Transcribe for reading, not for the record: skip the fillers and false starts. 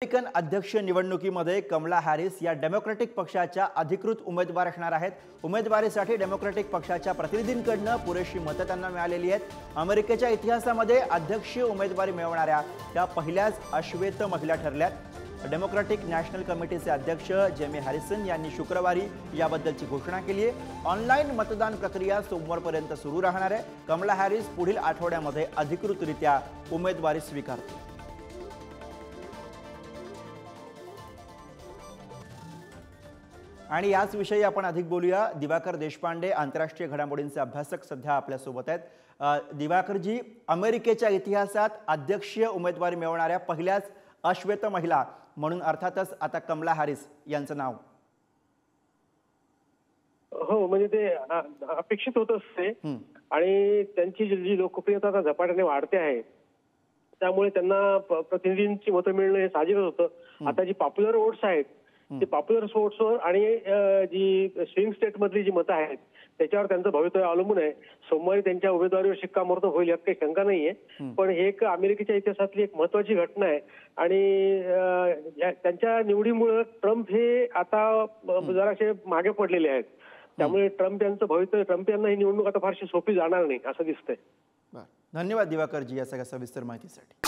American अध्यक्ष निवडणुकीमध्ये Kamala Harris या डेमोक्रॅटिक पक्षाच्या अधिकृत उमेदवार असणार आहेत। उमेदवारीसाठी डेमोक्रॅटिक पक्षाच्या प्रतिनिधींकडून पुरेशी मतं त्यांना मिळालेली आहेत। अमेरिकेच्या इतिहासामध्ये अध्यक्षीय उमेदवारी मिळवणाऱ्या त्या पहिल्याच अश्वेत महिला ठरल्यात। डेमोक्रॅटिक नॅशनल कमिटीचे अध्यक्ष जेमी हॅरिसन यांनी शुक्रवारी याबद्दलची घोषणा केली आहे। ऑनलाईन मतदान प्रक्रिया सोमवारपर्यंत सुरू राहणार आहे। कमला हॅरिस पुढील आठवड्यामध्ये अधिकृतरित्या उमेदवारी स्वीकारतील। आणि याच विषयी आपण अधिक बोलूया। दिवाकर देशपांडे आंतरराष्ट्रीय घडामोडींचे अभ्यासक सध्या आपल्या सोबत आहेत। दिवाकर जी, अमेरिकेच्या इतिहासात अध्यक्षीय उमेदवारी मिळवणाऱ्या पहिल्याच अश्वेत महिला म्हणून अर्थातच आता कमला हॅरिस यांचं नाव। हो, म्हणजे ते अपेक्षित होत असते आणि त्यांची जी लोकप्रियता आता झपाट्याने वाढते आहे त्यामुळे त्यांना प्रतिनिधींची मतं मिळणं हे साहजिकच होतं। आता जी पॉप्युलर वोट्स आहेत ते पॉप्युलर वोट्सवर आणि जी स्विंग स्टेट मधली जी मतं आहेत त्याच्यावर त्यांचं भवितव्य अवलंबून आहे। सोमवारी त्यांच्या उमेदवारीवर शिक्कामोर्तब होईल यात काही शंका नाहीये, पण हे एक अमेरिकेच्या इतिहासातली एक महत्वाची घटना आहे आणि त्यांच्या निवडीमुळे ट्रम्प हे आता जराशे मागे पडलेले आहेत। त्यामुळे ट्रम्प यांचं भवितव्य, ट्रम्प यांना ही निवडणूक आता फारशी सोपी जाणार नाही असं दिसतंय। धन्यवाद दिवाकरजी या सगळ्या सविस्तर माहितीसाठी।